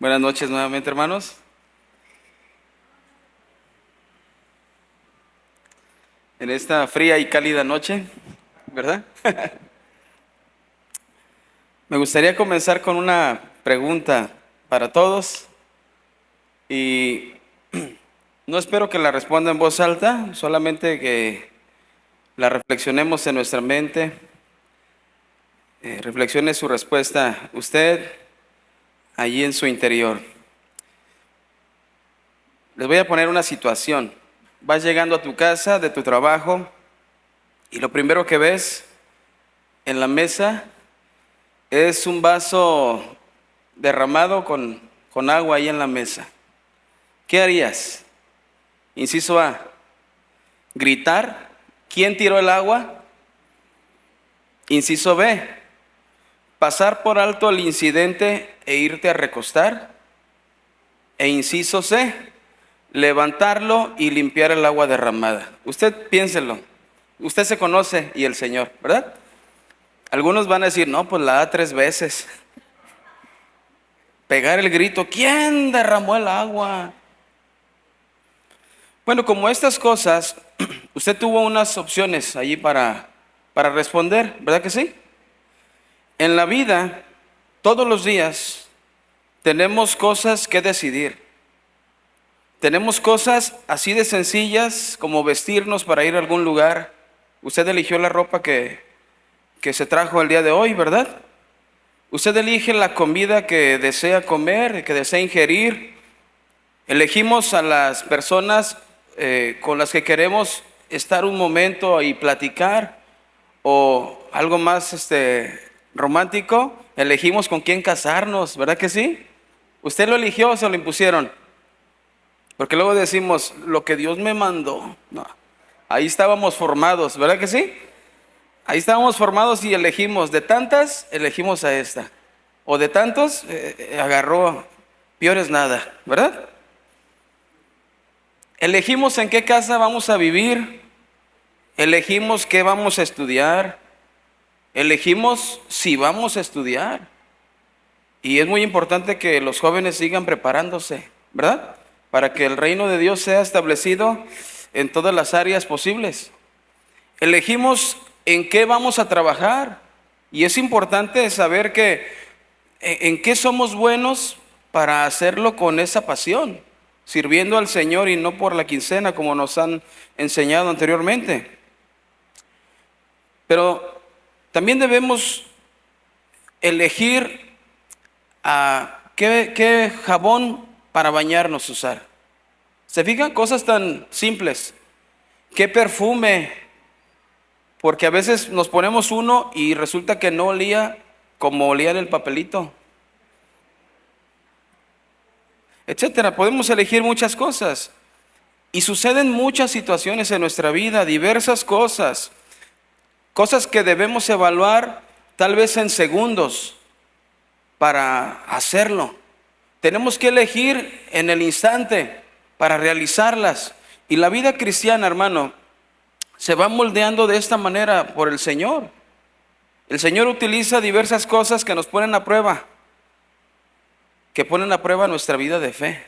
Buenas noches nuevamente, hermanos. En esta fría y cálida noche, ¿verdad? Me gustaría comenzar con una pregunta para todos y no espero que la responda en voz alta, solamente que la reflexionemos en nuestra mente. Reflexione su respuesta usted allí en su interior. Les voy a poner una situación. Vas llegando a tu casa, de tu trabajo, y lo primero que ves en la mesa es un vaso derramado con agua ahí en la mesa. ¿Qué harías? Inciso A, gritar. ¿Quién tiró el agua? Inciso B, pasar por alto el incidente e irte a recostar. E inciso C, levantarlo y limpiar el agua derramada. Usted piénselo. Usted se conoce y el Señor, ¿verdad? Algunos van a decir, no, pues la da 3 veces. Pegar el grito, ¿quién derramó el agua? Bueno, como estas cosas, usted tuvo unas opciones allí para responder, ¿verdad que sí? En la vida, todos los días, tenemos cosas que decidir. Tenemos cosas así de sencillas como vestirnos para ir a algún lugar. Usted eligió la ropa que se trajo el día de hoy, ¿verdad? Usted elige la comida que desea comer, que desea ingerir. Elegimos a las personas con las que queremos estar un momento y platicar, o algo más romántico, elegimos con quién casarnos, ¿verdad que sí? ¿Usted lo eligió o se lo impusieron? Porque luego decimos, lo que Dios me mandó. No, ahí estábamos formados, ¿verdad que sí? Ahí estábamos formados y elegimos, de tantas, elegimos a esta. O de tantos, agarró, peor es nada, ¿verdad? Elegimos en qué casa vamos a vivir, elegimos qué vamos a estudiar, elegimos si vamos a estudiar. Y es muy importante que los jóvenes sigan preparándose, ¿verdad? Para que el reino de Dios sea establecido en todas las áreas posibles. Elegimos en qué vamos a trabajar. Y es importante saber que en qué somos buenos para hacerlo con esa pasión, sirviendo al Señor y no por la quincena como nos han enseñado anteriormente. Pero también debemos elegir a qué jabón para bañarnos usar. ¿Se fijan? Cosas tan simples. ¿Qué perfume? Porque a veces nos ponemos uno y resulta que no olía como olía en el papelito, etcétera. Podemos elegir muchas cosas. Y suceden muchas situaciones en nuestra vida, diversas cosas. Cosas que debemos evaluar tal vez en segundos para hacerlo. Tenemos que elegir en el instante para realizarlas. Y la vida cristiana, hermano, se va moldeando de esta manera por el Señor. El Señor utiliza diversas cosas que nos ponen a prueba, que ponen a prueba nuestra vida de fe.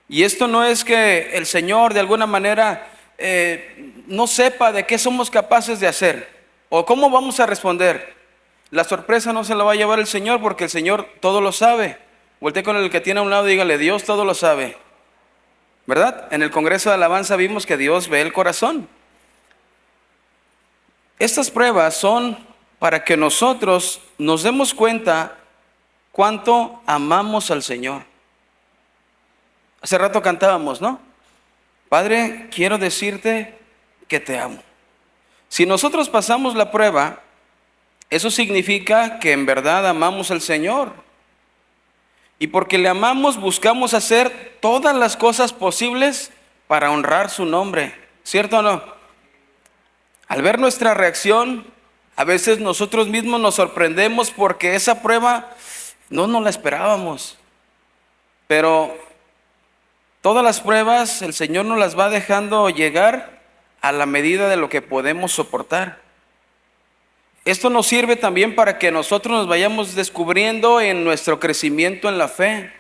Y esto no es que el Señor de alguna manera no sepa de qué somos capaces de hacer o cómo vamos a responder. La sorpresa no se la va a llevar el Señor, porque el Señor todo lo sabe. Voltea con el que tiene a un lado y dígale, Dios todo lo sabe, ¿verdad? En el Congreso de Alabanza vimos que Dios ve el corazón. Estas pruebas son para que nosotros nos demos cuenta cuánto amamos al Señor. Hace rato cantábamos, ¿no? Padre, quiero decirte que te amo. Si nosotros pasamos la prueba, eso significa que en verdad amamos al Señor. Y porque le amamos, buscamos hacer todas las cosas posibles para honrar su nombre. ¿Cierto o no? Al ver nuestra reacción, a veces nosotros mismos nos sorprendemos porque esa prueba no nos la esperábamos. Pero todas las pruebas el Señor nos las va dejando llegar a la medida de lo que podemos soportar. Esto nos sirve también para que nosotros nos vayamos descubriendo en nuestro crecimiento en la fe,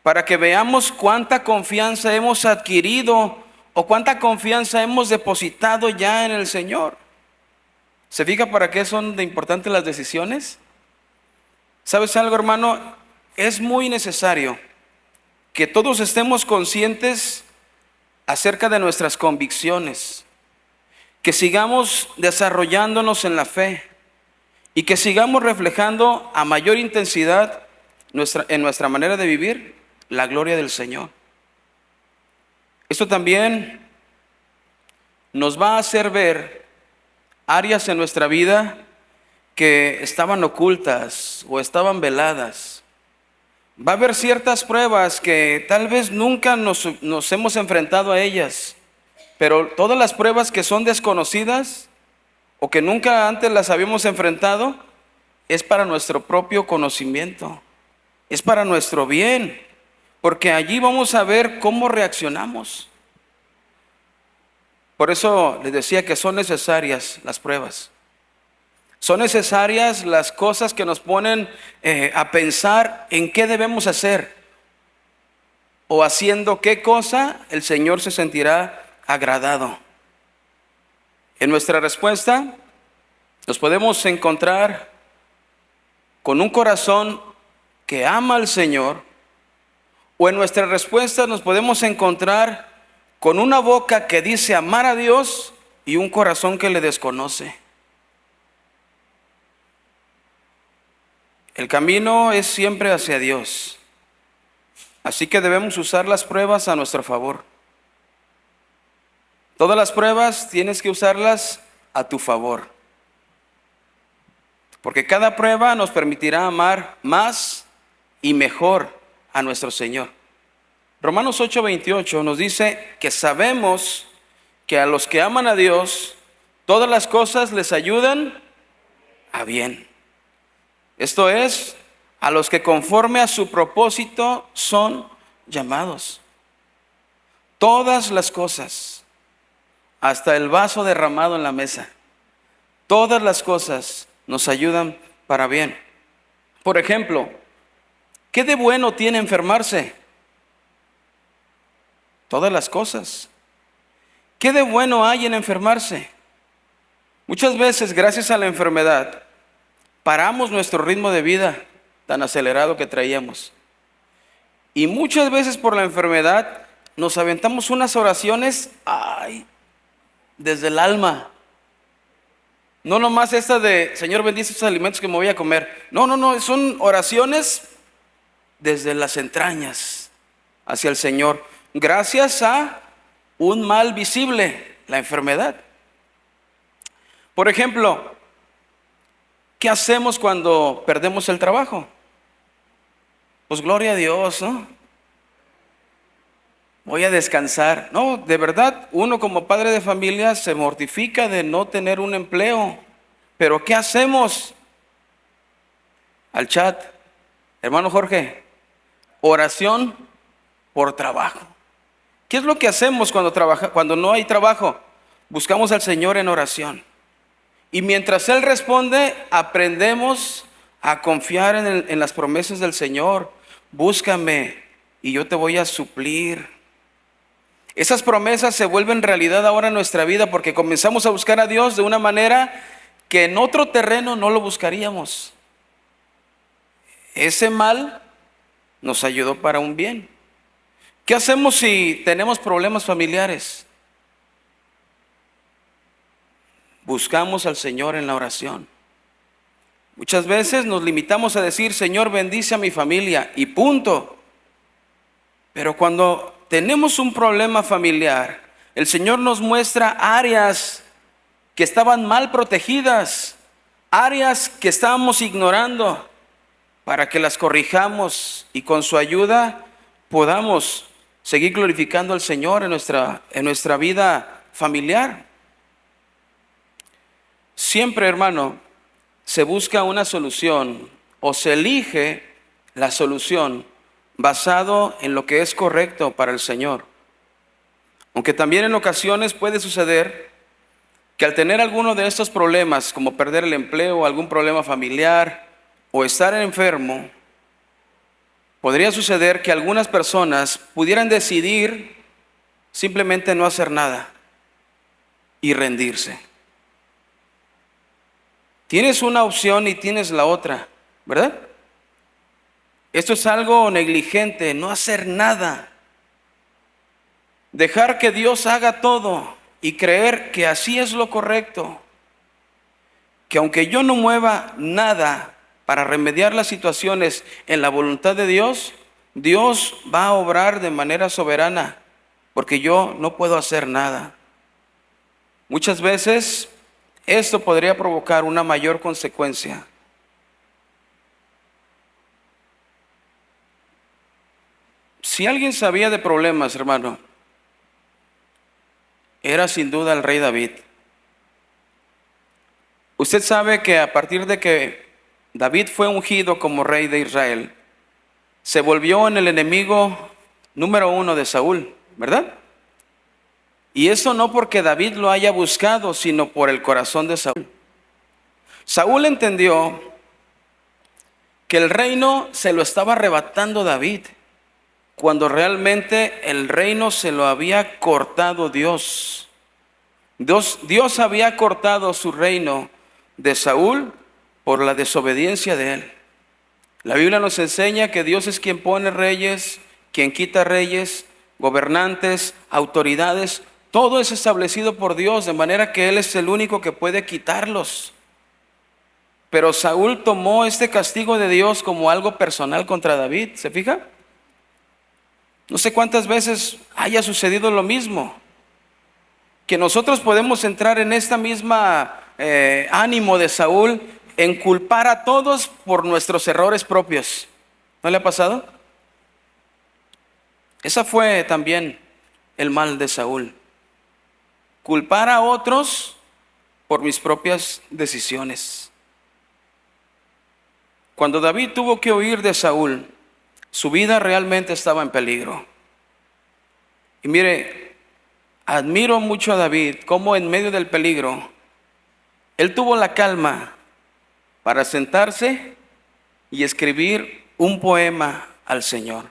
para que veamos cuánta confianza hemos adquirido o cuánta confianza hemos depositado ya en el Señor. ¿Se fija para qué son de importantes las decisiones? ¿Sabes algo, hermano? Es muy necesario que todos estemos conscientes acerca de nuestras convicciones, que sigamos desarrollándonos en la fe y que sigamos reflejando a mayor intensidad en nuestra manera de vivir la gloria del Señor. Esto también nos va a hacer ver áreas en nuestra vida que estaban ocultas o estaban veladas. Va a haber ciertas pruebas que tal vez nunca nos hemos enfrentado a ellas, pero todas las pruebas que son desconocidas o que nunca antes las habíamos enfrentado, es para nuestro propio conocimiento, es para nuestro bien, porque allí vamos a ver cómo reaccionamos. Por eso les decía que son necesarias las pruebas. Son necesarias las cosas que nos ponen a pensar en qué debemos hacer o haciendo qué cosa el Señor se sentirá agradado. En nuestra respuesta nos podemos encontrar con un corazón que ama al Señor, o en nuestra respuesta nos podemos encontrar con una boca que dice amar a Dios y un corazón que le desconoce. El camino es siempre hacia Dios, así que debemos usar las pruebas a nuestro favor. Todas las pruebas tienes que usarlas a tu favor, porque cada prueba nos permitirá amar más y mejor a nuestro Señor. Romanos 8:28 nos dice que sabemos que a los que aman a Dios, todas las cosas les ayudan a bien. Esto es, a los que conforme a su propósito son llamados. Todas las cosas, hasta el vaso derramado en la mesa, todas las cosas nos ayudan para bien. Por ejemplo, ¿qué de bueno tiene enfermarse? Todas las cosas. ¿Qué de bueno hay en enfermarse? Muchas veces, gracias a la enfermedad, paramos nuestro ritmo de vida tan acelerado que traíamos. Y muchas veces por la enfermedad nos aventamos unas oraciones, desde el alma. No nomás esta de, Señor, bendice estos alimentos que me voy a comer. No, son oraciones desde las entrañas hacia el Señor, gracias a un mal visible, la enfermedad. Por ejemplo, ¿qué hacemos cuando perdemos el trabajo? Pues gloria a Dios, ¿no? Voy a descansar. No, de verdad, uno como padre de familia se mortifica de no tener un empleo. Pero ¿qué hacemos? Al chat, hermano Jorge, oración por trabajo. ¿Qué es lo que hacemos cuando no hay trabajo? Buscamos al Señor en oración. Y mientras Él responde, aprendemos a confiar en las promesas del Señor. Búscame y yo te voy a suplir. Esas promesas se vuelven realidad ahora en nuestra vida porque comenzamos a buscar a Dios de una manera que en otro terreno no lo buscaríamos. Ese mal nos ayudó para un bien. ¿Qué hacemos si tenemos problemas familiares? Buscamos al Señor en la oración. Muchas veces nos limitamos a decir, Señor, bendice a mi familia y punto. Pero cuando tenemos un problema familiar, el Señor nos muestra áreas que estaban mal protegidas, áreas que estábamos ignorando, para que las corrijamos y con su ayuda podamos seguir glorificando al Señor en nuestra vida familiar. Siempre, hermano, se busca una solución o se elige la solución basado en lo que es correcto para el Señor. Aunque también en ocasiones puede suceder que al tener alguno de estos problemas, como perder el empleo, algún problema familiar o estar enfermo, podría suceder que algunas personas pudieran decidir simplemente no hacer nada y rendirse. Tienes una opción y tienes la otra, ¿verdad? Esto es algo negligente, no hacer nada. Dejar que Dios haga todo y creer que así es lo correcto. Que aunque yo no mueva nada para remediar las situaciones en la voluntad de Dios, Dios va a obrar de manera soberana, porque yo no puedo hacer nada. Muchas veces esto podría provocar una mayor consecuencia. Si alguien sabía de problemas, hermano, era sin duda el rey David. Usted sabe que a partir de que David fue ungido como rey de Israel, se volvió en el enemigo número uno de Saúl, ¿verdad? Y eso no porque David lo haya buscado, sino por el corazón de Saúl. Saúl entendió que el reino se lo estaba arrebatando David, cuando realmente el reino se lo había cortado Dios. Dios había cortado su reino de Saúl por la desobediencia de él. La Biblia nos enseña que Dios es quien pone reyes, quien quita reyes, gobernantes, autoridades. Todo es establecido por Dios, de manera que Él es el único que puede quitarlos. Pero Saúl tomó este castigo de Dios como algo personal contra David, ¿se fija? No sé cuántas veces haya sucedido lo mismo, que nosotros podemos entrar en esta misma ánimo de Saúl, en culpar a todos por nuestros errores propios. ¿No le ha pasado? Esa fue también el mal de Saúl. Culpar a otros por mis propias decisiones. Cuando David tuvo que huir de Saúl, su vida realmente estaba en peligro. Y mire, admiro mucho a David, cómo en medio del peligro, él tuvo la calma para sentarse y escribir un poema al Señor.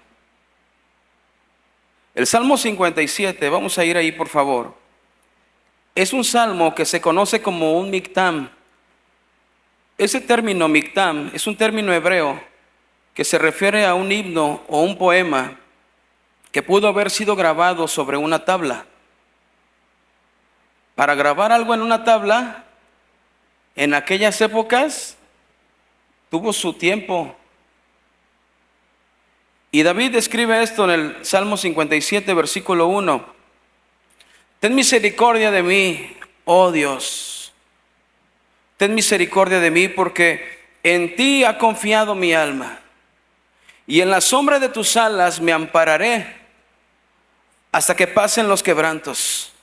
El Salmo 57, vamos a ir ahí por favor. Es un salmo que se conoce como un mictam. Ese término mictam es un término hebreo que se refiere a un himno o un poema que pudo haber sido grabado sobre una tabla. Para grabar algo en una tabla, en aquellas épocas, tuvo su tiempo. Y David escribe esto en el Salmo 57, versículo 1. Ten misericordia de mí, oh Dios. Ten misericordia de mí porque en ti ha confiado mi alma. Y en la sombra de tus alas me ampararé hasta que pasen los quebrantos.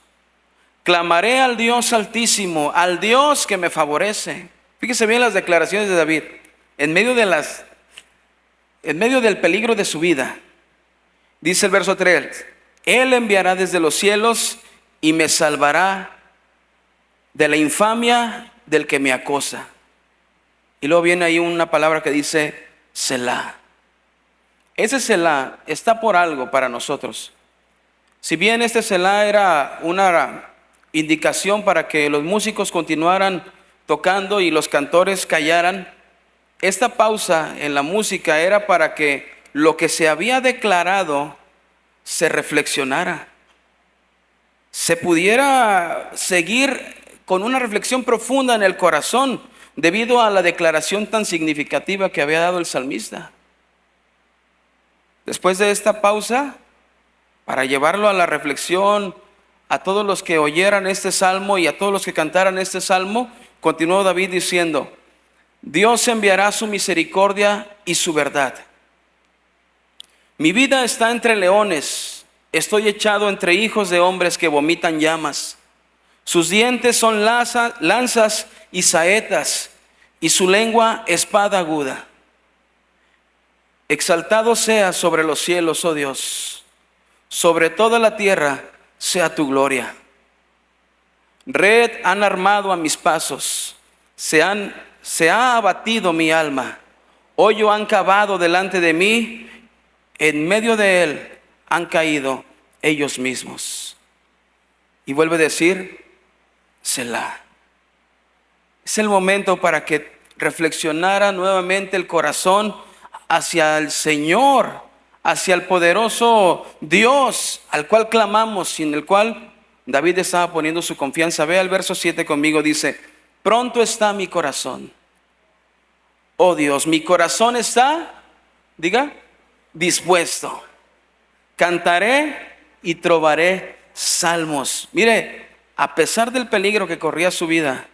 Clamaré al Dios altísimo, al Dios que me favorece. Fíjese bien las declaraciones de David. En medio del peligro de su vida, dice el verso 3, Él enviará desde los cielos y me salvará de la infamia del que me acosa. Y luego viene ahí una palabra que dice Selah. Ese Selah está por algo para nosotros. Si bien este Selah era una indicación para que los músicos continuaran tocando y los cantores callaran, esta pausa en la música era para que lo que se había declarado se reflexionara, se pudiera seguir con una reflexión profunda en el corazón debido a la declaración tan significativa que había dado el salmista. Después de esta pausa, para llevarlo a la reflexión, a todos los que oyeran este salmo y a todos los que cantaran este salmo, continuó David diciendo: Dios enviará su misericordia y su verdad. Mi vida está entre leones, estoy echado entre hijos de hombres que vomitan llamas. Sus dientes son lanzas y saetas, y su lengua espada aguda. Exaltado sea sobre los cielos, oh Dios, sobre toda la tierra sea tu gloria. Red han armado a mis pasos. Se ha abatido mi alma. Hoyo han cavado delante de mí. En medio de él han caído ellos mismos. Y vuelve a decir, Selah. Es el momento para que reflexionara nuevamente el corazón hacia el Señor, hacia el poderoso Dios al cual clamamos y en el cual David estaba poniendo su confianza. Ve al verso 7 conmigo, dice, pronto está mi corazón. Oh Dios, mi corazón está, diga, dispuesto. Cantaré y trovaré salmos. Mire, a pesar del peligro que corría su vida,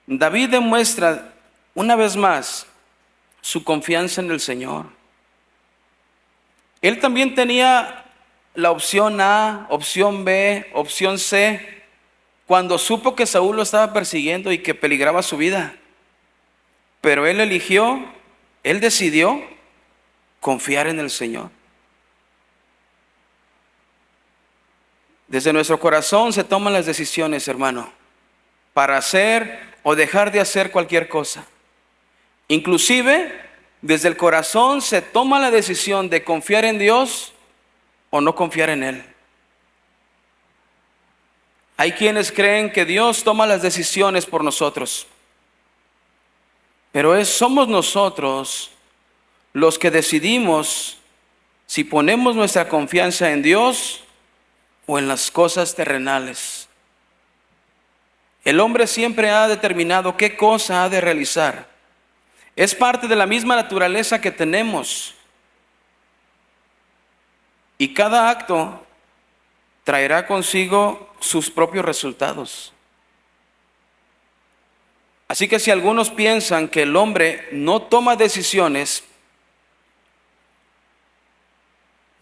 David demuestra una vez más su confianza en el Señor. Él también tenía la opción A, opción B, opción C, cuando supo que Saúl lo estaba persiguiendo y que peligraba su vida. Pero él decidió confiar en el Señor. Desde nuestro corazón se toman las decisiones, hermano, para hacer o dejar de hacer cualquier cosa. Inclusive, desde el corazón se toma la decisión de confiar en Dios o no confiar en Él. Hay quienes creen que Dios toma las decisiones por nosotros, pero somos nosotros los que decidimos si ponemos nuestra confianza en Dios o en las cosas terrenales. El hombre siempre ha determinado qué cosa ha de realizar. Es parte de la misma naturaleza que tenemos. Y cada acto traerá consigo sus propios resultados. Así que si algunos piensan que el hombre no toma decisiones,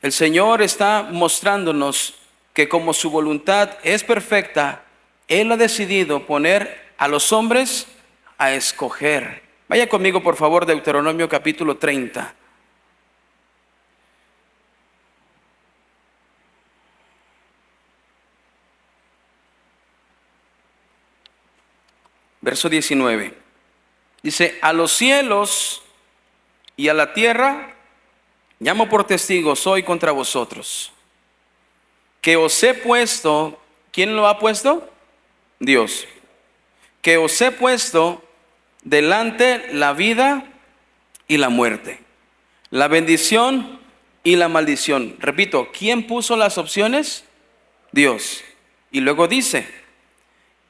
el Señor está mostrándonos que como su voluntad es perfecta, Él ha decidido poner a los hombres a escoger. Vaya conmigo por favor, Deuteronomio capítulo 30. Verso 19. Dice, a los cielos y a la tierra llamo por testigos hoy contra vosotros, que os he puesto. ¿Quién lo ha puesto? Dios. Que os he puesto delante la vida y la muerte, la bendición y la maldición. Repito, ¿quién puso las opciones? Dios. Y luego dice,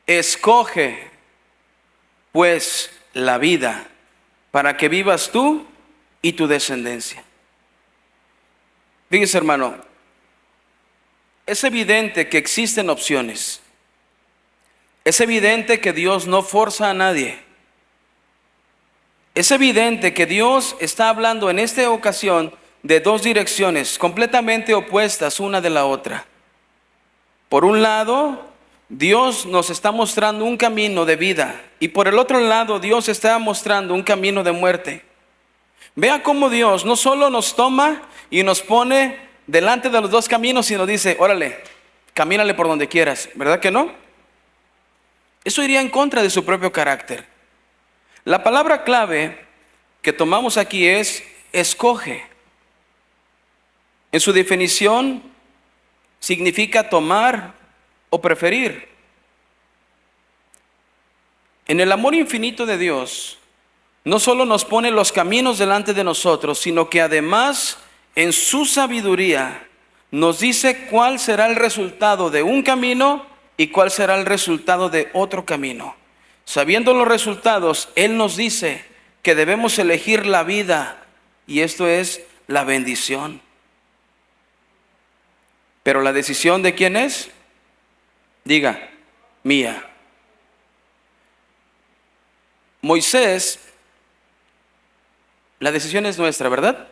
escoge pues la vida para que vivas tú y tu descendencia. Fíjese, hermano, es evidente que existen opciones. Es evidente que Dios no forza a nadie. Es evidente que Dios está hablando en esta ocasión de dos direcciones completamente opuestas una de la otra. Por un lado, Dios nos está mostrando un camino de vida y por el otro lado, Dios está mostrando un camino de muerte. Vea cómo Dios no solo nos toma y nos pone delante de los dos caminos, sino dice, órale, camínale por donde quieras, ¿verdad que no? Eso iría en contra de su propio carácter. La palabra clave que tomamos aquí es escoge. En su definición significa tomar o preferir. En el amor infinito de Dios, no solo nos pone los caminos delante de nosotros, sino que además en su sabiduría nos dice cuál será el resultado de un camino y cuál será el resultado de otro camino. Sabiendo los resultados, Él nos dice que debemos elegir la vida y esto es la bendición. Pero la decisión ¿de quién es? Diga, mía. Moisés, la decisión es nuestra, ¿verdad?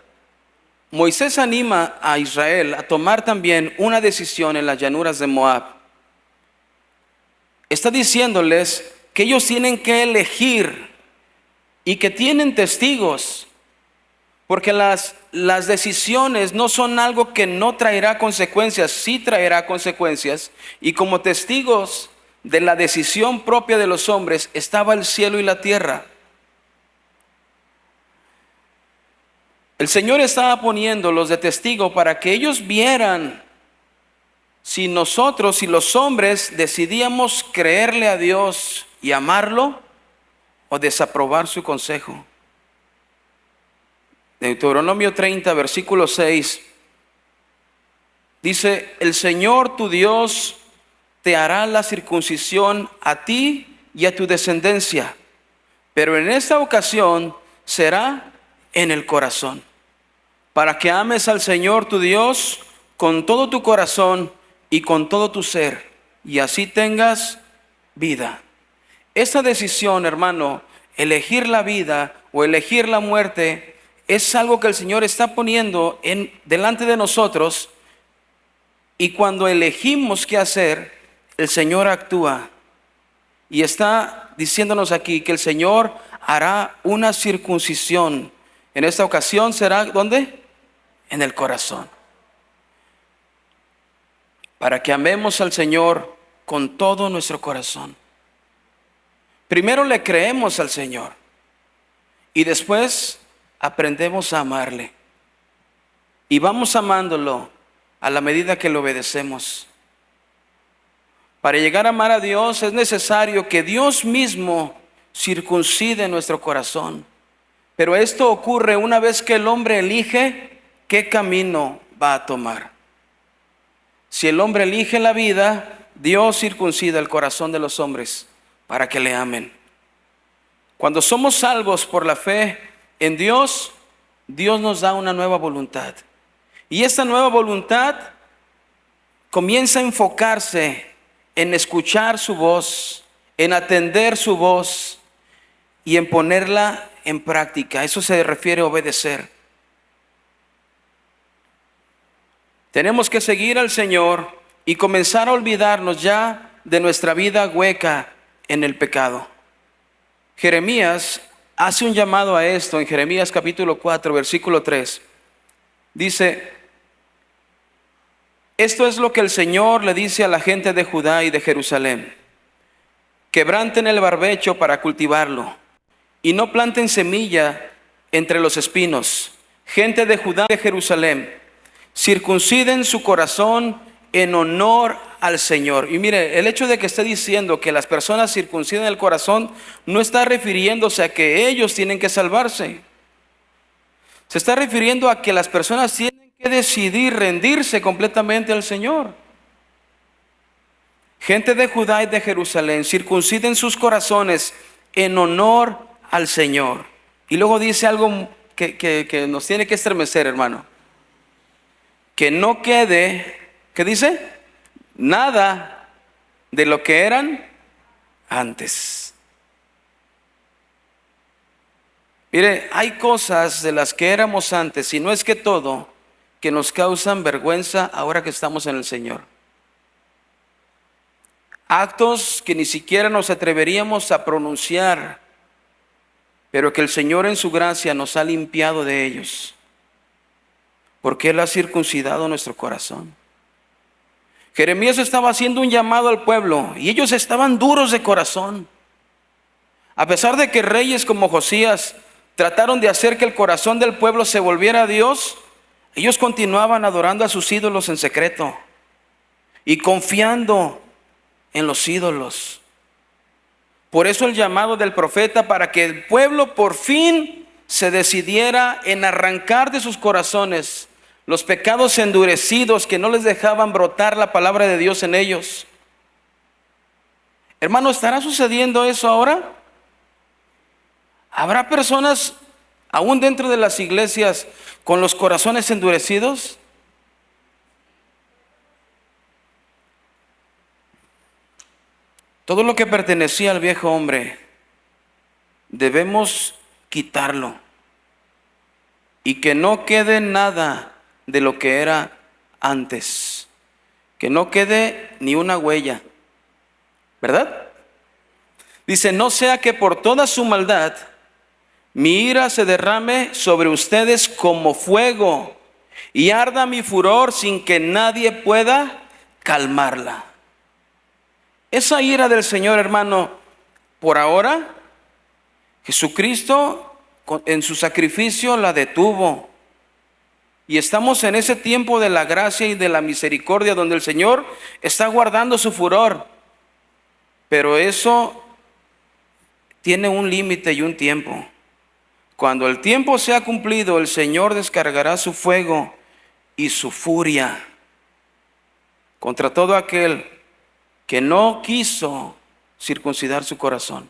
Moisés anima a Israel a tomar también una decisión en las llanuras de Moab. Está diciéndoles que ellos tienen que elegir y que tienen testigos, porque las decisiones no son algo que no traerá consecuencias, sí traerá consecuencias, y como testigos de la decisión propia de los hombres estaba el cielo y la tierra. El Señor estaba poniéndolos de testigo para que ellos vieran si nosotros, si los hombres decidíamos creerle a Dios y amarlo o desaprobar su consejo. Deuteronomio 30, versículo 6, dice: el Señor tu Dios te hará la circuncisión a ti y a tu descendencia, pero en esta ocasión será en el corazón, para que ames al Señor tu Dios con todo tu corazón y con todo tu ser, y así tengas vida. Esta decisión, hermano, elegir la vida o elegir la muerte, es algo que el Señor está poniendo delante de nosotros, y cuando elegimos qué hacer, el Señor actúa. Y está diciéndonos aquí que el Señor hará una circuncisión. En esta ocasión será, ¿dónde? En el corazón. Para que amemos al Señor con todo nuestro corazón. Primero le creemos al Señor y después aprendemos a amarle. Y vamos amándolo a la medida que le obedecemos. Para llegar a amar a Dios es necesario que Dios mismo circuncide nuestro corazón. Pero esto ocurre una vez que el hombre elige qué camino va a tomar. Si el hombre elige la vida, Dios circuncida el corazón de los hombres para que le amen. Cuando somos salvos por la fe en Dios, Dios nos da una nueva voluntad. Y esta nueva voluntad comienza a enfocarse en escuchar su voz, en atender su voz y en ponerla en práctica. Eso se refiere a obedecer. Tenemos que seguir al Señor y comenzar a olvidarnos ya de nuestra vida hueca en el pecado. Jeremías hace un llamado a esto en Jeremías capítulo 4, versículo 3. Dice: esto es lo que el Señor le dice a la gente de Judá y de Jerusalén: quebranten el barbecho para cultivarlo y no planten semilla entre los espinos. Gente de Judá y de Jerusalén, circunciden su corazón en honor al Señor. Y mire, el hecho de que esté diciendo que las personas circunciden el corazón no está refiriéndose a que ellos tienen que salvarse. Se está refiriendo a que las personas tienen que decidir rendirse completamente al Señor. Gente de Judá y de Jerusalén, circunciden sus corazones en honor al Señor. Y luego dice algo que nos tiene que estremecer, hermano. Que no quede, ¿qué dice? Nada de lo que eran antes. Mire, hay cosas de las que éramos antes, y no es que todo, que nos causan vergüenza ahora que estamos en el Señor. Actos que ni siquiera nos atreveríamos a pronunciar, pero que el Señor en su gracia nos ha limpiado de ellos, porque Él ha circuncidado nuestro corazón. Jeremías estaba haciendo un llamado al pueblo y ellos estaban duros de corazón. A pesar de que reyes como Josías trataron de hacer que el corazón del pueblo se volviera a Dios, ellos continuaban adorando a sus ídolos en secreto y confiando en los ídolos. Por eso el llamado del profeta, para que el pueblo por fin se decidiera en arrancar de sus corazones los pecados endurecidos que no les dejaban brotar la palabra de Dios en ellos. Hermano, ¿estará sucediendo eso ahora? ¿Habrá personas aún dentro de las iglesias con los corazones endurecidos? Todo lo que pertenecía al viejo hombre debemos quitarlo y que no quede nada de lo que era antes, que no quede ni una huella, ¿verdad? Dice: no sea que por toda su maldad mi ira se derrame sobre ustedes como fuego y arda mi furor sin que nadie pueda calmarla. Esa ira del Señor, hermano, por ahora, Jesucristo en su sacrificio la detuvo. Y estamos en ese tiempo de la gracia y de la misericordia donde el Señor está guardando su furor. Pero eso tiene un límite y un tiempo. Cuando el tiempo sea cumplido, el Señor descargará su fuego y su furia contra todo aquel que no quiso circuncidar su corazón.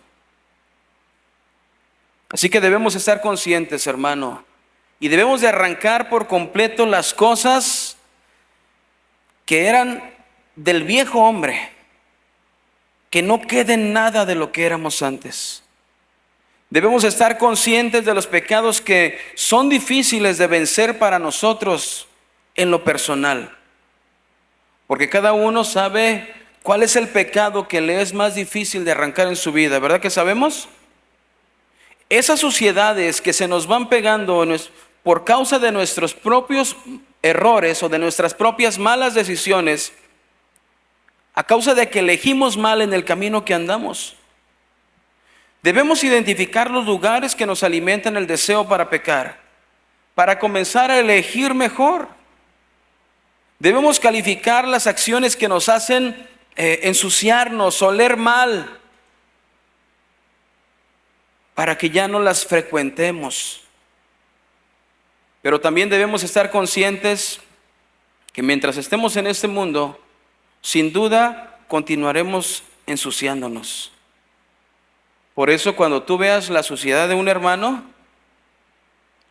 Así que debemos estar conscientes, hermano, y debemos de arrancar por completo las cosas que eran del viejo hombre, que no quede nada de lo que éramos antes. Debemos estar conscientes de los pecados que son difíciles de vencer para nosotros en lo personal, porque cada uno sabe cuál es el pecado que le es más difícil de arrancar en su vida, ¿verdad que sabemos? Esas suciedades que se nos van pegando por causa de nuestros propios errores o de nuestras propias malas decisiones, a causa de que elegimos mal en el camino que andamos. Debemos identificar los lugares que nos alimentan el deseo para pecar, para comenzar a elegir mejor. Debemos calificar las acciones que nos hacen ensuciarnos, oler mal, para que ya no las frecuentemos. Pero también debemos estar conscientes que mientras estemos en este mundo, sin duda continuaremos ensuciándonos. Por eso cuando tú veas la suciedad de un hermano,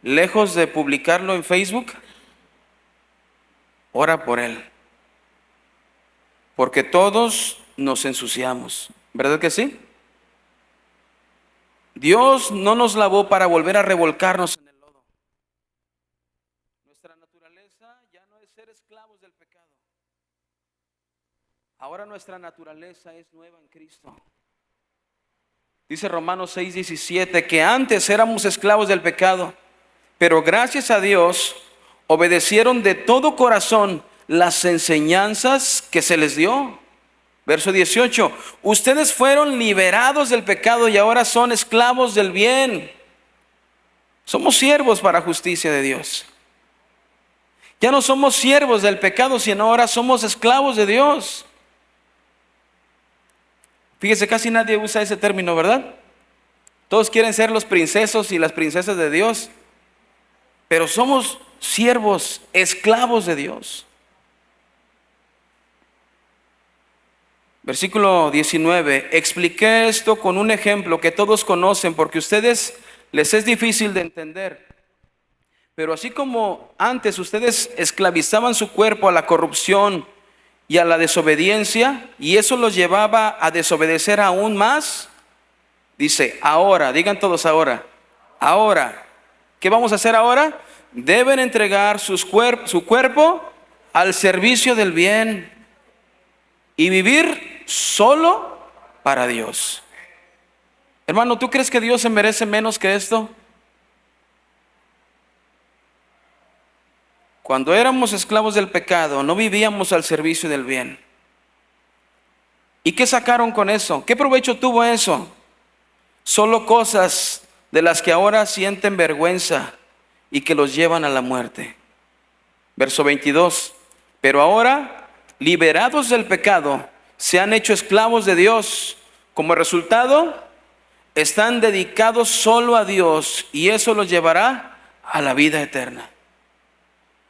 lejos de publicarlo en Facebook, ora por él. Porque todos nos ensuciamos, ¿verdad que sí? Dios no nos lavó para volver a revolcarnos en el lodo. Nuestra naturaleza ya no es ser esclavos del pecado. Ahora nuestra naturaleza es nueva en Cristo. Dice Romanos 6:17 que antes éramos esclavos del pecado, pero gracias a Dios obedecieron de todo corazón las enseñanzas que se les dio. Verso 18, ustedes fueron liberados del pecado y ahora son esclavos del bien. Somos siervos para justicia de Dios. Ya no somos siervos del pecado, sino ahora somos esclavos de Dios. Fíjese, casi nadie usa ese término, ¿verdad? Todos quieren ser los princesos y las princesas de Dios, pero somos siervos, esclavos de Dios. Versículo 19, expliqué esto con un ejemplo que todos conocen porque a ustedes les es difícil de entender. Pero así como antes ustedes esclavizaban su cuerpo a la corrupción y a la desobediencia, y eso los llevaba a desobedecer aún más, dice, ahora, digan todos ahora, ¿qué vamos a hacer ahora? Deben entregar su cuerpo al servicio del bien y vivir solo para Dios. Hermano, ¿tú crees que Dios se merece menos que esto? Cuando éramos esclavos del pecado, no vivíamos al servicio del bien. ¿Y qué sacaron con eso? ¿Qué provecho tuvo eso? Solo cosas de las que ahora sienten vergüenza y que los llevan a la muerte. Verso 22, pero ahora, liberados del pecado, se han hecho esclavos de Dios. Como resultado, están dedicados solo a Dios y eso los llevará a la vida eterna.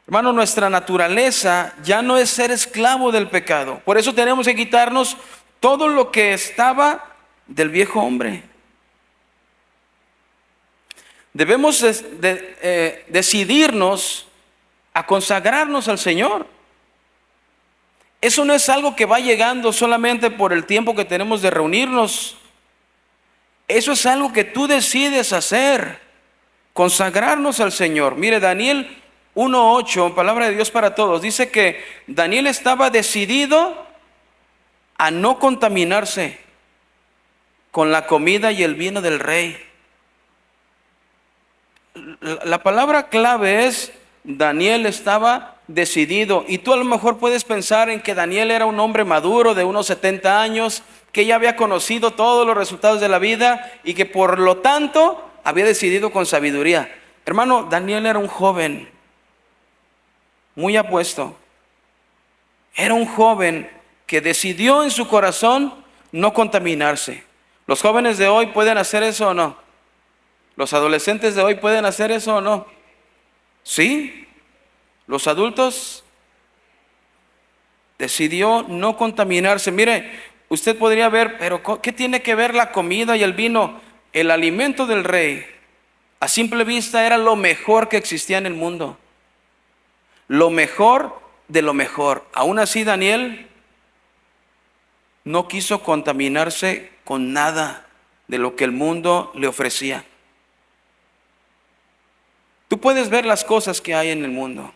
Hermano, nuestra naturaleza ya no es ser esclavo del pecado. Por eso tenemos que quitarnos todo lo que estaba del viejo hombre. Debemos decidirnos a consagrarnos al Señor. Eso no es algo que va llegando solamente por el tiempo que tenemos de reunirnos. Eso es algo que tú decides hacer, consagrarnos al Señor. Mire, Daniel 1:8, palabra de Dios para todos, dice que Daniel estaba decidido a no contaminarse con la comida y el vino del rey. La palabra clave es Daniel estaba decidido. Y tú a lo mejor puedes pensar en que Daniel era un hombre maduro de unos 70 años, que ya había conocido todos los resultados de la vida y que por lo tanto había decidido con sabiduría. Hermano, Daniel era un joven muy apuesto. Era un joven que decidió en su corazón no contaminarse. ¿Los jóvenes de hoy pueden hacer eso o no? ¿Los adolescentes de hoy pueden hacer eso o no? ¿Sí? ¿Los adultos? Decidió no contaminarse. Mire, usted podría ver, pero ¿qué tiene que ver la comida y el vino? El alimento del rey, a simple vista, era lo mejor que existía en el mundo. Lo mejor de lo mejor. Aún así, Daniel no quiso contaminarse con nada de lo que el mundo le ofrecía. Tú puedes ver las cosas que hay en el mundo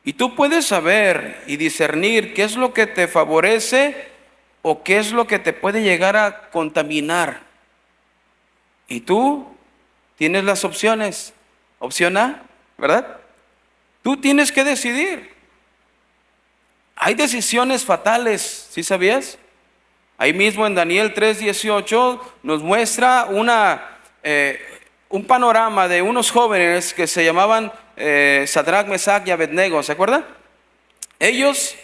y tú puedes saber y discernir qué es lo que te favorece o qué es lo que te puede llegar a contaminar. Y tú tienes las opciones. Opción A, ¿verdad? Tú tienes que decidir. Hay decisiones fatales, ¿sí sabías? Ahí mismo en Daniel 3:18 nos muestra un panorama de unos jóvenes que se llamaban Sadrach, Mesach y Abednego, ¿se acuerda? Ellos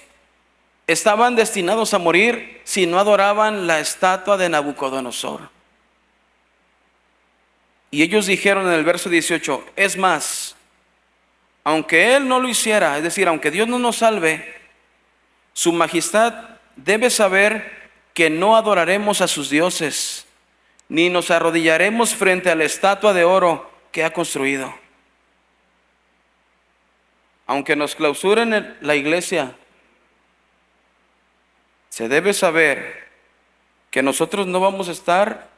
estaban destinados a morir si no adoraban la estatua de Nabucodonosor. Y ellos dijeron en el verso 18, es más, aunque Él no lo hiciera, es decir, aunque Dios no nos salve, su majestad debe saber que no adoraremos a sus dioses, ni nos arrodillaremos frente a la estatua de oro que ha construido. Aunque nos clausuren la iglesia, se debe saber que nosotros no vamos a estar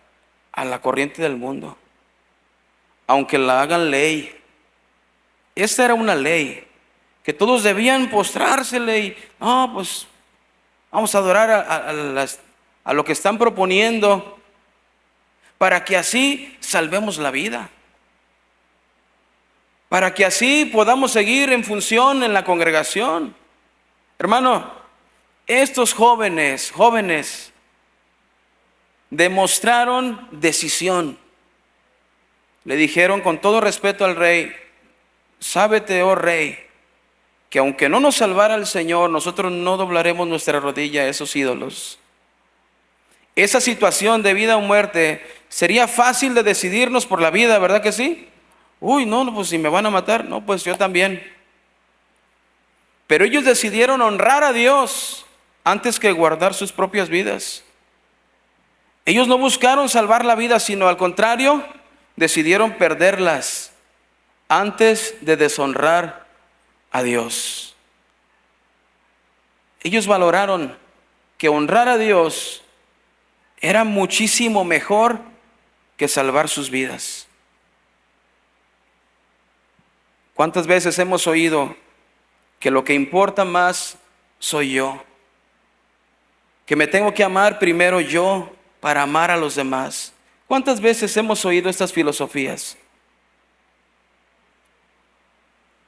a la corriente del mundo, aunque la hagan ley. Esta era una ley, que todos debían postrársele y, pues vamos a adorar a lo que están proponiendo, para que así salvemos la vida, para que así podamos seguir en función en la congregación. Hermano, estos jóvenes demostraron decisión. Le dijeron con todo respeto al rey, sábete, oh rey, que aunque no nos salvara el Señor, nosotros no doblaremos nuestra rodilla a esos ídolos. Esa situación de vida o muerte, sería fácil de decidirnos por la vida, ¿verdad que sí? No, pues si me van a matar, no, pues yo también. Pero ellos decidieron honrar a Dios antes que guardar sus propias vidas. Ellos no buscaron salvar la vida, sino al contrario, decidieron perderlas antes de deshonrar a Dios. Ellos valoraron que honrar a Dios era muchísimo mejor que salvar sus vidas. ¿Cuántas veces hemos oído que lo que importa más soy yo? Que me tengo que amar primero yo para amar a los demás. ¿Cuántas veces hemos oído estas filosofías?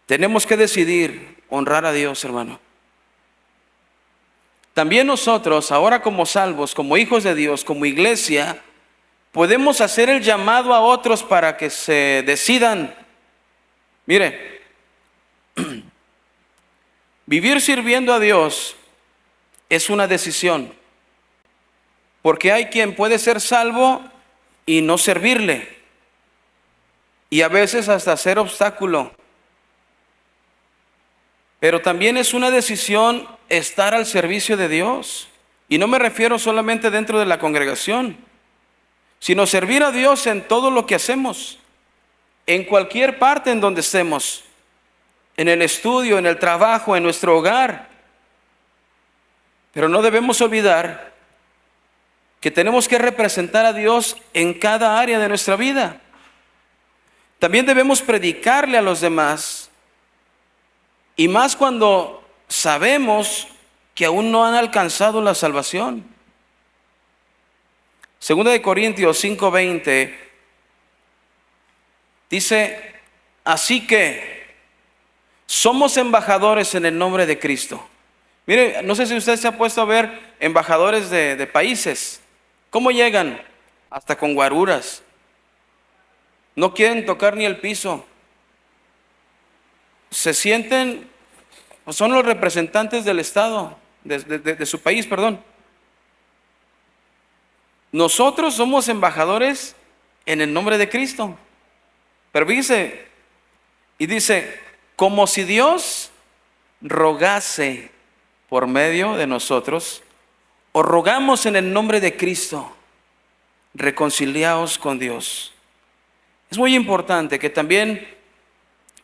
Tenemos que decidir honrar a Dios, hermano. También nosotros, ahora como salvos, como hijos de Dios, como iglesia, podemos hacer el llamado a otros para que se decidan. Mire, vivir sirviendo a Dios es una decisión, porque hay quien puede ser salvo y no servirle, y a veces hasta ser obstáculo. Pero también es una decisión estar al servicio de Dios. Y no me refiero solamente dentro de la congregación, sino servir a Dios en todo lo que hacemos, en cualquier parte en donde estemos, en el estudio, en el trabajo, en nuestro hogar. Pero no debemos olvidar que tenemos que representar a Dios en cada área de nuestra vida. También debemos predicarle a los demás, y más cuando sabemos que aún no han alcanzado la salvación. Segunda de Corintios 5:20 dice, así que somos embajadores en el nombre de Cristo, Mire, no sé si usted se ha puesto a ver embajadores de países. ¿Cómo llegan? Hasta con guaruras. No quieren tocar ni el piso. Se sienten, pues son los representantes del Estado, de su país, perdón. Nosotros somos embajadores en el nombre de Cristo. Pero fíjese, y dice, como si Dios rogase por medio de nosotros, o rogamos en el nombre de Cristo, reconciliaos con Dios. Es muy importante que también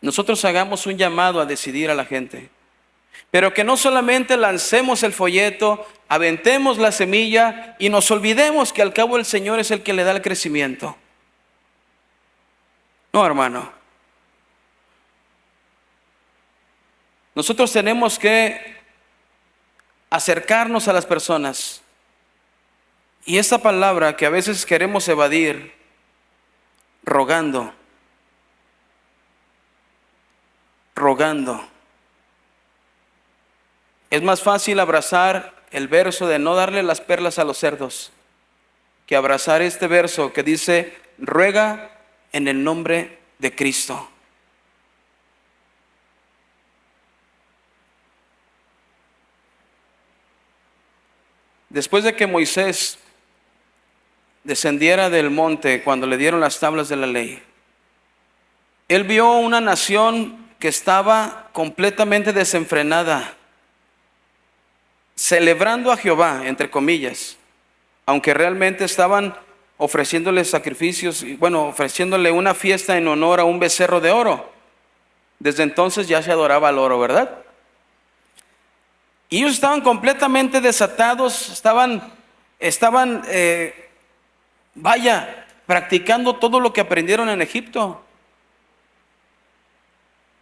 nosotros hagamos un llamado a decidir a la gente, pero que no solamente lancemos el folleto, aventemos la semilla y nos olvidemos que al cabo el Señor es el que le da el crecimiento. No, hermano. Nosotros tenemos que acercarnos a las personas. Y esta palabra que a veces queremos evadir, rogando. Es más fácil abrazar el verso de no darle las perlas a los cerdos que abrazar este verso que dice, ruega en el nombre de Cristo. Después de que Moisés descendiera del monte cuando le dieron las tablas de la ley, él vio una nación que estaba completamente desenfrenada, celebrando a Jehová, entre comillas, aunque realmente estaban ofreciéndole sacrificios, y bueno, ofreciéndole una fiesta en honor a un becerro de oro. Desde entonces ya se adoraba al oro, ¿verdad? Y ellos estaban completamente desatados, estaban practicando todo lo que aprendieron en Egipto.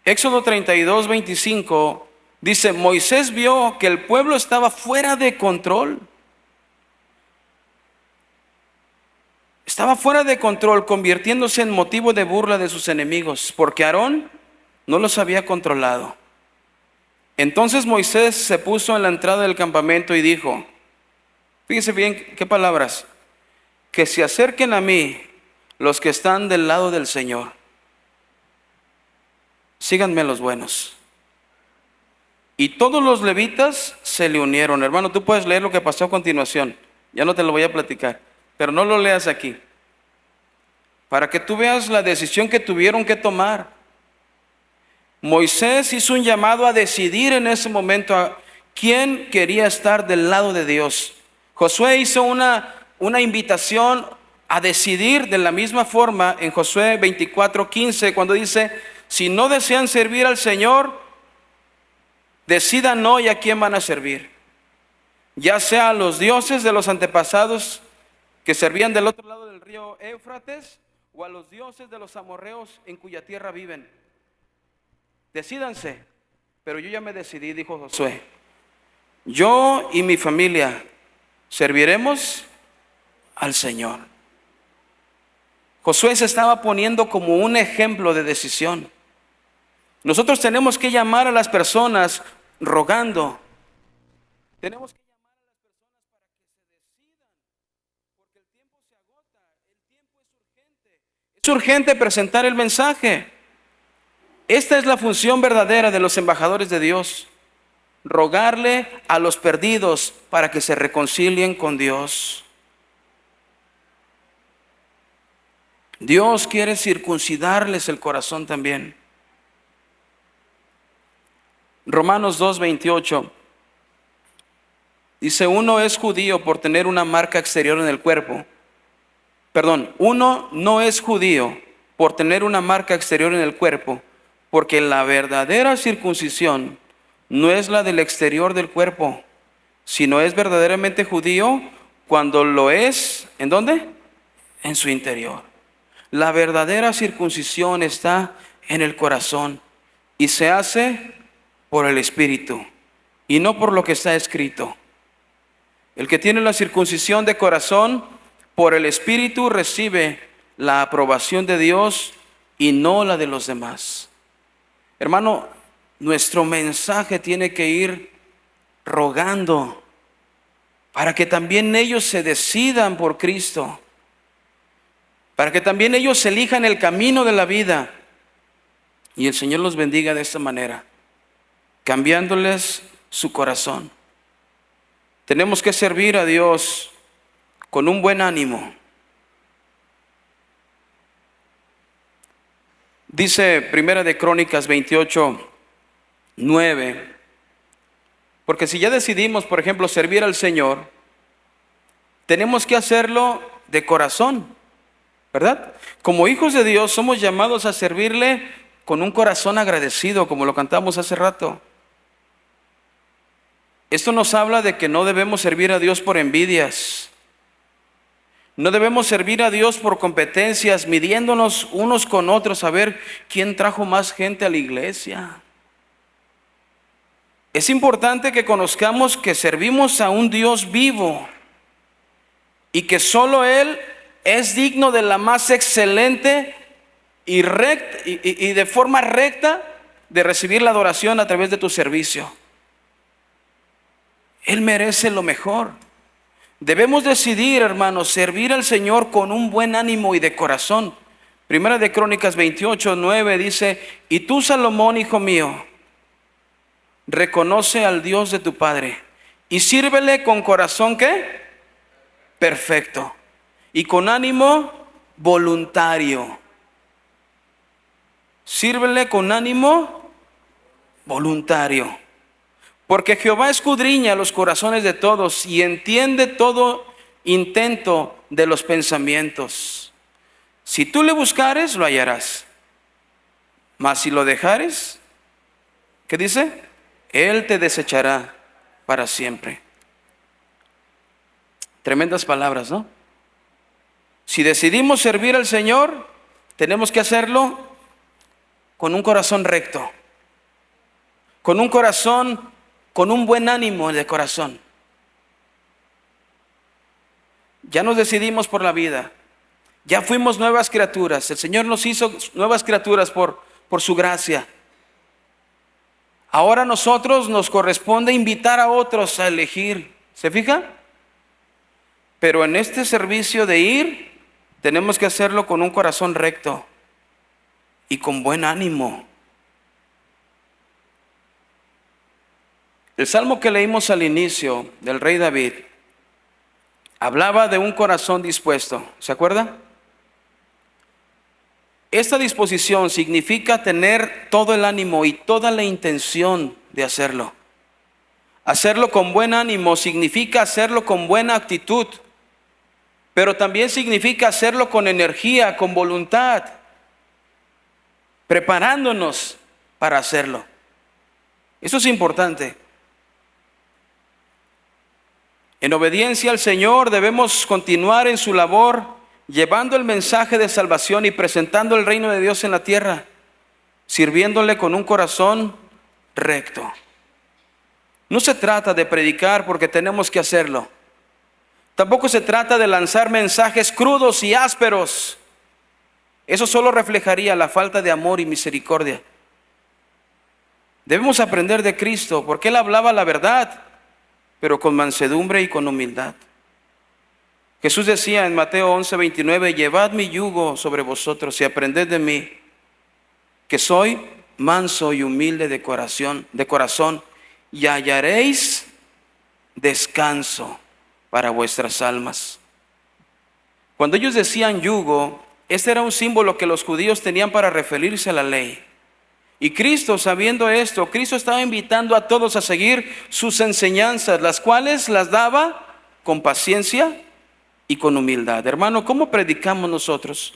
Éxodo 32, 25 dice, Moisés vio que el pueblo estaba fuera de control. Estaba fuera de control, convirtiéndose en motivo de burla de sus enemigos, porque Aarón no los había controlado. Entonces Moisés se puso en la entrada del campamento y dijo, fíjense bien qué palabras, que se acerquen a mí los que están del lado del Señor. Síganme los buenos. Y todos los levitas se le unieron. Hermano, tú puedes leer lo que pasó a continuación. Ya no te lo voy a platicar, pero no lo leas aquí. Para que tú veas la decisión que tuvieron que tomar. Moisés hizo un llamado a decidir en ese momento a quién quería estar del lado de Dios. Josué hizo una invitación a decidir de la misma forma en Josué 24:15, cuando dice, si no desean servir al Señor, decidan hoy a quién van a servir. Ya sea a los dioses de los antepasados que servían del otro lado del río Éufrates, o a los dioses de los amorreos en cuya tierra viven. Decídanse, pero yo ya me decidí, dijo Josué. Yo y mi familia serviremos al Señor. Josué se estaba poniendo como un ejemplo de decisión. Nosotros tenemos que llamar a las personas rogando. Tenemos que llamar a las personas para que se decidan, porque el tiempo se agota, el tiempo es urgente. Es urgente presentar el mensaje. Esta es la función verdadera de los embajadores de Dios, rogarle a los perdidos para que se reconcilien con Dios. Dios quiere circuncidarles el corazón también. Romanos 2:28 dice, uno es judío por tener una marca exterior en el cuerpo. Uno no es judío por tener una marca exterior en el cuerpo, porque la verdadera circuncisión no es la del exterior del cuerpo, sino es verdaderamente judío cuando lo es, ¿en dónde? En su interior. La verdadera circuncisión está en el corazón y se hace por el Espíritu y no por lo que está escrito. El que tiene la circuncisión de corazón por el Espíritu recibe la aprobación de Dios y no la de los demás. Hermano, nuestro mensaje tiene que ir rogando para que también ellos se decidan por Cristo, para que también ellos elijan el camino de la vida. Y el Señor los bendiga de esta manera, cambiándoles su corazón. Tenemos que servir a Dios con un buen ánimo. Dice Primera de Crónicas 28:9, porque si ya decidimos, por ejemplo, servir al Señor, tenemos que hacerlo de corazón, ¿verdad? Como hijos de Dios somos llamados a servirle con un corazón agradecido, como lo cantamos hace rato. Esto nos habla de que no debemos servir a Dios por envidias. No debemos servir a Dios por competencias, midiéndonos unos con otros a ver quién trajo más gente a la iglesia. Es importante que conozcamos que servimos a un Dios vivo y que solo Él es digno de la más excelente y de forma recta de recibir la adoración a través de tu servicio. Él merece lo mejor. Debemos decidir, hermanos, servir al Señor con un buen ánimo y de corazón. Primera de Crónicas 28:9 dice: y tú, Salomón, hijo mío, reconoce al Dios de tu padre y sírvele con corazón, ¿qué? Perfecto, y con ánimo voluntario. Sírvele con ánimo voluntario. Porque Jehová escudriña los corazones de todos y entiende todo intento de los pensamientos. Si tú le buscares, lo hallarás. Mas si lo dejares, ¿qué dice? Él te desechará para siempre. Tremendas palabras, ¿no? Si decidimos servir al Señor, tenemos que hacerlo con un corazón recto, con un corazón, con un buen ánimo de corazón. Ya nos decidimos por la vida, ya fuimos nuevas criaturas. El Señor nos hizo nuevas criaturas por su gracia. Ahora a nosotros nos corresponde invitar a otros a elegir. ¿Se fija? Pero en este servicio de ir, tenemos que hacerlo con un corazón recto y con buen ánimo. El salmo que leímos al inicio del rey David hablaba de un corazón dispuesto. ¿Se acuerda? Esta disposición significa tener todo el ánimo y toda la intención de hacerlo. Hacerlo con buen ánimo significa hacerlo con buena actitud, pero también significa hacerlo con energía, con voluntad, preparándonos para hacerlo. Eso es importante. En obediencia al Señor debemos continuar en su labor, llevando el mensaje de salvación y presentando el reino de Dios en la tierra, sirviéndole con un corazón recto. No se trata de predicar porque tenemos que hacerlo. Tampoco se trata de lanzar mensajes crudos y ásperos. Eso solo reflejaría la falta de amor y misericordia. Debemos aprender de Cristo porque Él hablaba la verdad, pero con mansedumbre y con humildad. Jesús decía en Mateo 11:29: llevad mi yugo sobre vosotros y aprended de mí, que soy manso y humilde de corazón, y hallaréis descanso para vuestras almas. Cuando ellos decían yugo, este era un símbolo que los judíos tenían para referirse a la ley. Y Cristo, sabiendo esto, Cristo estaba invitando a todos a seguir sus enseñanzas, las cuales las daba con paciencia y con humildad. Hermano, ¿cómo predicamos nosotros?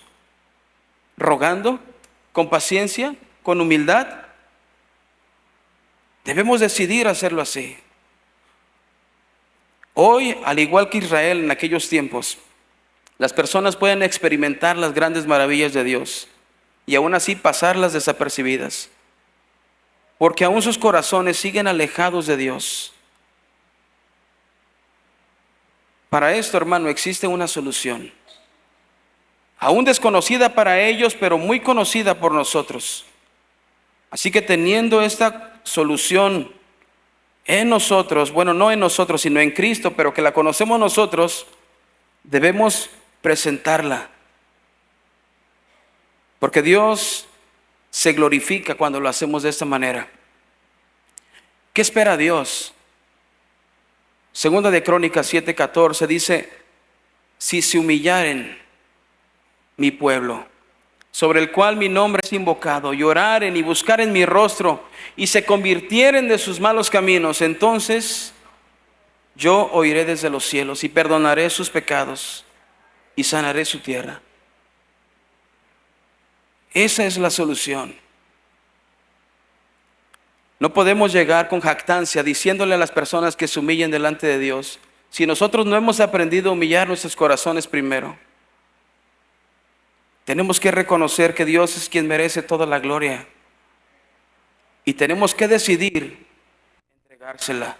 ¿Rogando? ¿Con paciencia? ¿Con humildad? Debemos decidir hacerlo así. Hoy, al igual que Israel en aquellos tiempos, las personas pueden experimentar las grandes maravillas de Dios y aún así pasarlas desapercibidas, porque aún sus corazones siguen alejados de Dios. Para esto, hermano, existe una solución, aún desconocida para ellos, pero muy conocida por nosotros. Así que teniendo esta solución en nosotros, bueno, no en nosotros, sino en Cristo, pero que la conocemos nosotros, debemos presentarla. Porque Dios se glorifica cuando lo hacemos de esta manera. ¿Qué espera Dios? Segunda de Crónicas 7:14 dice: si se humillaren mi pueblo, sobre el cual mi nombre es invocado, y oraren y buscaren mi rostro, y se convirtieren de sus malos caminos, entonces yo oiré desde los cielos y perdonaré sus pecados y sanaré su tierra. Esa es la solución. No podemos llegar con jactancia diciéndole a las personas que se humillen delante de Dios si nosotros no hemos aprendido a humillar nuestros corazones primero. Tenemos que reconocer que Dios es quien merece toda la gloria y tenemos que decidir entregársela.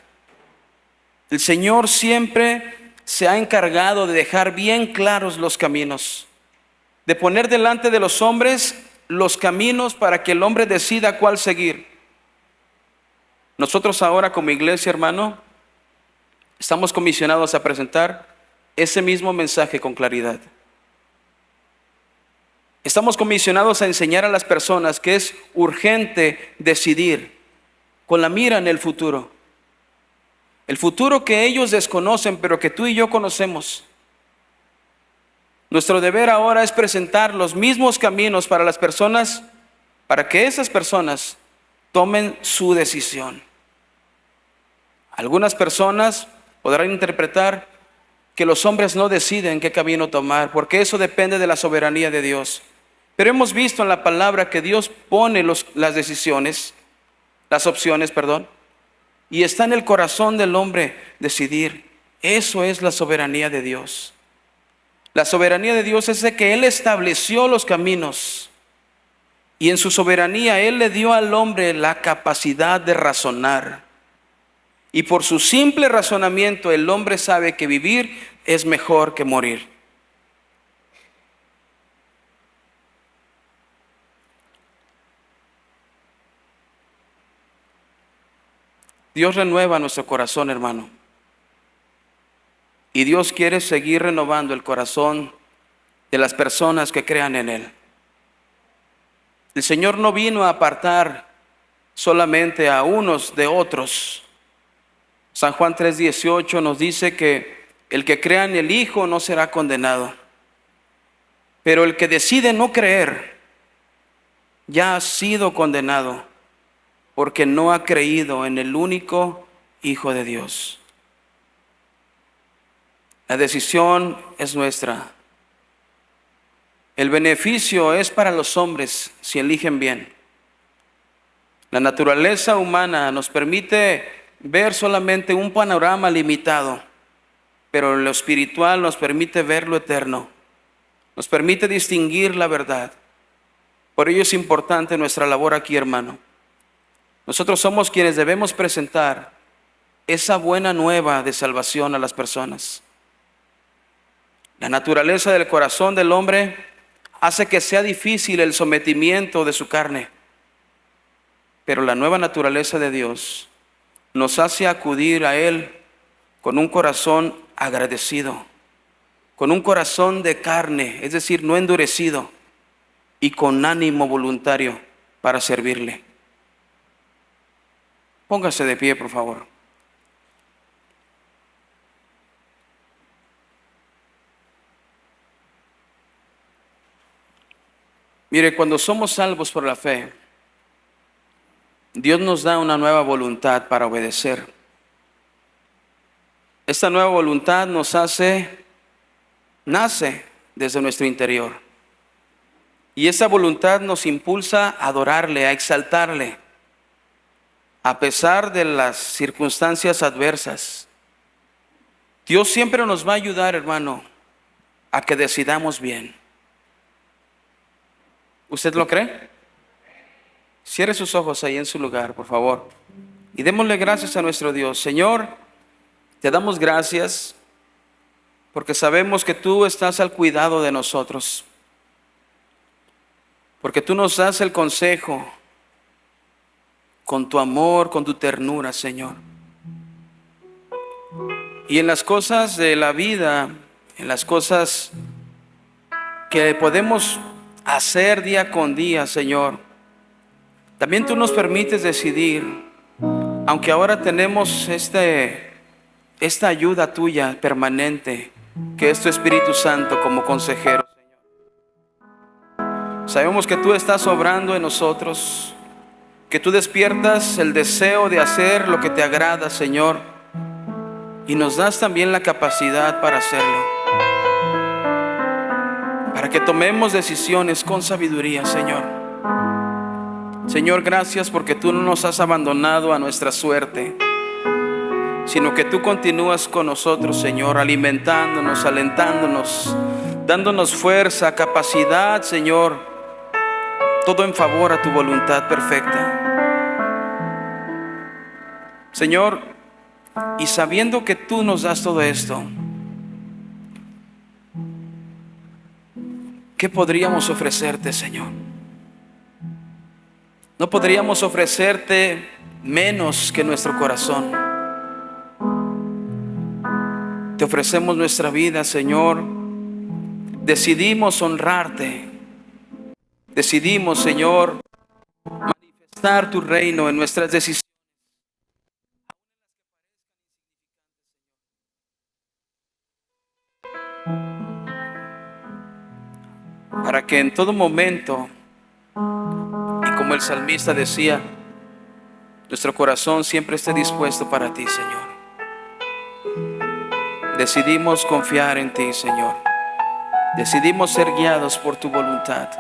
El Señor siempre se ha encargado de dejar bien claros los caminos, de poner delante de los hombres los caminos para que el hombre decida cuál seguir. Nosotros ahora como iglesia, hermano, estamos comisionados a presentar ese mismo mensaje con claridad. Estamos comisionados a enseñar a las personas que es urgente decidir con la mira en el futuro. El futuro que ellos desconocen, pero que tú y yo conocemos. Nuestro deber ahora es presentar los mismos caminos para las personas, para que esas personas tomen su decisión. Algunas personas podrán interpretar que los hombres no deciden qué camino tomar, porque eso depende de la soberanía de Dios. Pero hemos visto en la palabra que Dios pone las decisiones, las opciones, perdón, y está en el corazón del hombre decidir. Eso es la soberanía de Dios. La soberanía de Dios es de que Él estableció los caminos y en su soberanía Él le dio al hombre la capacidad de razonar. Y por su simple razonamiento el hombre sabe que vivir es mejor que morir. Dios renueva nuestro corazón, hermano. Y Dios quiere seguir renovando el corazón de las personas que crean en Él. El Señor no vino a apartar solamente a unos de otros. San Juan 3:18 nos dice que el que crea en el Hijo no será condenado. Pero el que decide no creer ya ha sido condenado porque no ha creído en el único Hijo de Dios. La decisión es nuestra. El beneficio es para los hombres si eligen bien. La naturaleza humana nos permite ver solamente un panorama limitado, pero lo espiritual nos permite ver lo eterno. Nos permite distinguir la verdad. Por ello es importante nuestra labor aquí, hermano. Nosotros somos quienes debemos presentar esa buena nueva de salvación a las personas. La naturaleza del corazón del hombre hace que sea difícil el sometimiento de su carne, pero la nueva naturaleza de Dios nos hace acudir a Él con un corazón agradecido, con un corazón de carne, es decir, no endurecido, y con ánimo voluntario para servirle. Póngase de pie, por favor. Mire, cuando somos salvos por la fe, Dios nos da una nueva voluntad para obedecer. Esta nueva voluntad nace desde nuestro interior. Y esa voluntad nos impulsa a adorarle, a exaltarle, a pesar de las circunstancias adversas. Dios siempre nos va a ayudar, hermano, a que decidamos bien. ¿Usted lo cree? Cierre sus ojos ahí en su lugar, por favor. Y démosle gracias a nuestro Dios. Señor, te damos gracias porque sabemos que tú estás al cuidado de nosotros. Porque tú nos das el consejo con tu amor, con tu ternura, Señor. Y en las cosas de la vida, en las cosas que podemos hacer día con día, Señor, también tú nos permites decidir, aunque ahora tenemos esta ayuda tuya permanente, que es tu Espíritu Santo como consejero, Señor. Sabemos que tú estás obrando en nosotros, que tú despiertas el deseo de hacer lo que te agrada, Señor, y nos das también la capacidad para hacerlo, para que tomemos decisiones con sabiduría, Señor. Señor, gracias porque tú no nos has abandonado a nuestra suerte, sino que tú continúas con nosotros, Señor, alimentándonos, alentándonos, dándonos fuerza, capacidad, Señor, todo en favor a tu voluntad perfecta. Señor, y sabiendo que tú nos das todo esto, ¿qué podríamos ofrecerte, Señor? No podríamos ofrecerte menos que nuestro corazón. Te ofrecemos nuestra vida, Señor. Decidimos honrarte. Decidimos, Señor, manifestar tu reino en nuestras decisiones. Para que en todo momento, y como el salmista decía, nuestro corazón siempre esté dispuesto para ti, Señor. Decidimos confiar en ti, Señor. Decidimos ser guiados por tu voluntad.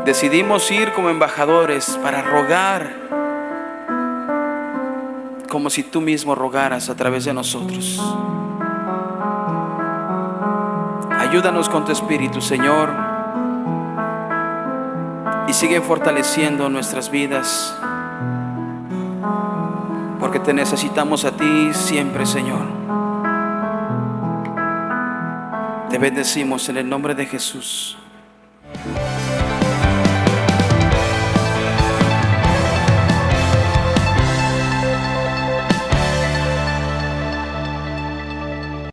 Decidimos ir como embajadores para rogar, como si tú mismo rogaras a través de nosotros. Ayúdanos con tu Espíritu, Señor, y sigue fortaleciendo nuestras vidas, porque te necesitamos a ti siempre, Señor. Te bendecimos en el nombre de Jesús.